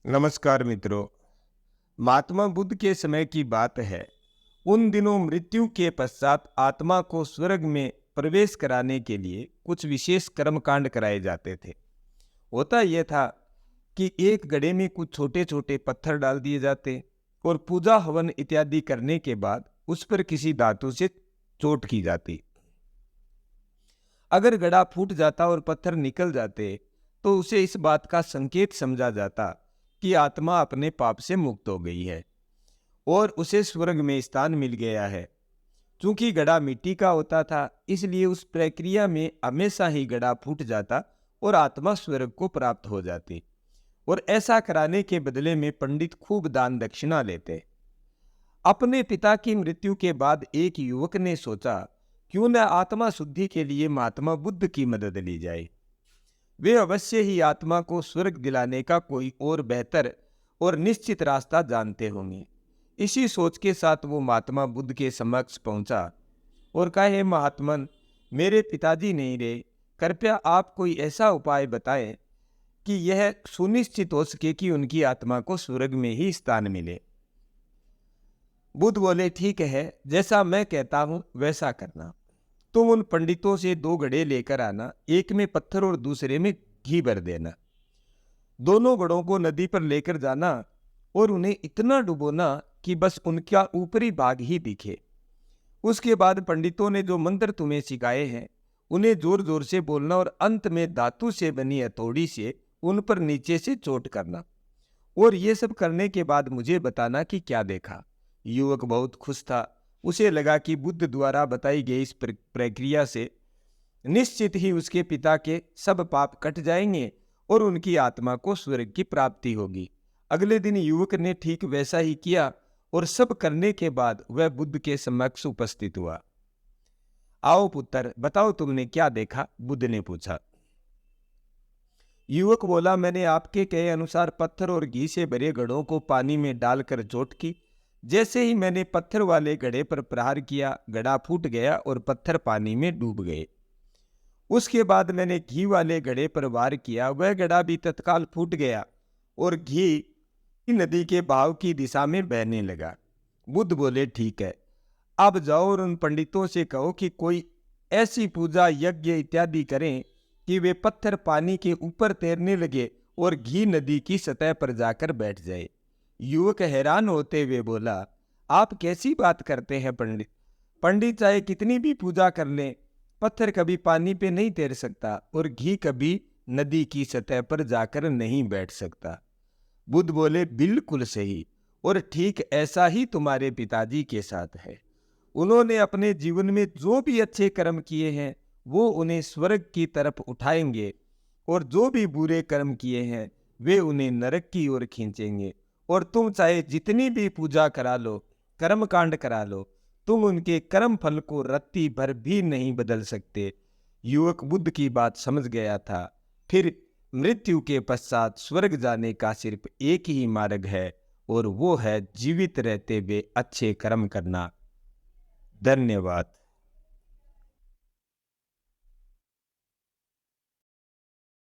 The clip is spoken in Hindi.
नमस्कार मित्रों। महात्मा बुद्ध के समय की बात है। उन दिनों मृत्यु के पश्चात आत्मा को स्वर्ग में प्रवेश कराने के लिए कुछ विशेष कर्मकांड कराए जाते थे। होता यह था कि एक घड़े में कुछ छोटे छोटे पत्थर डाल दिए जाते और पूजा हवन इत्यादि करने के बाद उस पर किसी धातु से चोट की जाती। अगर घड़ा फूट जाता और पत्थर निकल जाते तो उसे इस बात का संकेत समझा जाता कि आत्मा अपने पाप से मुक्त हो गई है और उसे स्वर्ग में स्थान मिल गया है। चूंकि घड़ा मिट्टी का होता था, इसलिए उस प्रक्रिया में हमेशा ही घड़ा फूट जाता और आत्मा स्वर्ग को प्राप्त हो जाती। और ऐसा कराने के बदले में पंडित खूब दान दक्षिणा लेते। अपने पिता की मृत्यु के बाद एक युवक ने सोचा, क्यों न आत्मा शुद्धि के लिए महात्मा बुद्ध की मदद ली जाए। वे अवश्य ही आत्मा को स्वर्ग दिलाने का कोई और बेहतर और निश्चित रास्ता जानते होंगे। इसी सोच के साथ वो महात्मा बुद्ध के समक्ष पहुंचा और कहा, महात्मन, मेरे पिताजी नहीं रहे, कृपया आप कोई ऐसा उपाय बताएं कि यह सुनिश्चित हो सके कि उनकी आत्मा को स्वर्ग में ही स्थान मिले। बुद्ध बोले, ठीक है, जैसा मैं कहता हूं वैसा करना। तुम उन पंडितों से 2 घड़े लेकर आना, एक में पत्थर और दूसरे में घी भर देना। दोनों घड़ों को नदी पर लेकर जाना और उन्हें इतना डुबोना कि बस उनका ऊपरी भाग ही दिखे। उसके बाद पंडितों ने जो मंत्र तुम्हें सिखाए हैं उन्हें जोर जोर से बोलना और अंत में धातु से बनी हथौड़ी से उन पर नीचे से चोट करना। और ये सब करने के बाद मुझे बताना कि क्या देखा। युवक बहुत खुश था। उसे लगा कि बुद्ध द्वारा बताई गई इस प्रक्रिया से निश्चित ही उसके पिता के सब पाप कट जाएंगे और उनकी आत्मा को स्वर्ग की प्राप्ति होगी। अगले दिन युवक ने ठीक वैसा ही किया और सब करने के बाद वह बुद्ध के समक्ष उपस्थित हुआ। आओ पुत्र, बताओ तुमने क्या देखा? बुद्ध ने पूछा। युवक बोला, मैंने आपके कहे अनुसार पत्थर और घी से भरे घड़ों को पानी में डालकर चोट की। जैसे ही मैंने पत्थर वाले घड़े पर प्रहार किया, घड़ा फूट गया और पत्थर पानी में डूब गए। उसके बाद मैंने घी वाले घड़े पर वार किया, वह घड़ा भी तत्काल फूट गया और घी नदी के बहाव की दिशा में बहने लगा। बुद्ध बोले, ठीक है, अब जाओ और उन पंडितों से कहो कि कोई ऐसी पूजा यज्ञ इत्यादि करें कि वे पत्थर पानी के ऊपर तैरने लगे और घी नदी की सतह पर जाकर बैठ जाए। युवक हैरान होते हुए बोला, आप कैसी बात करते हैं पंडित? पंडित चाहे कितनी भी पूजा कर लें, पत्थर कभी पानी पे नहीं तैर सकता और घी कभी नदी की सतह पर जाकर नहीं बैठ सकता। बुद्ध बोले, बिल्कुल सही, और ठीक ऐसा ही तुम्हारे पिताजी के साथ है। उन्होंने अपने जीवन में जो भी अच्छे कर्म किए हैं वो उन्हें स्वर्ग की तरफ उठाएंगे और जो भी बुरे कर्म किए हैं वे उन्हें नरक की ओर खींचेंगे। और तुम चाहे जितनी भी पूजा करा लो, कर्म कांड करा लो, तुम उनके कर्म फल को रत्ती भर भी नहीं बदल सकते। युवक बुद्ध की बात समझ गया था। फिर मृत्यु के पश्चात स्वर्ग जाने का सिर्फ एक ही मार्ग है और वो है जीवित रहते हुए अच्छे कर्म करना। धन्यवाद।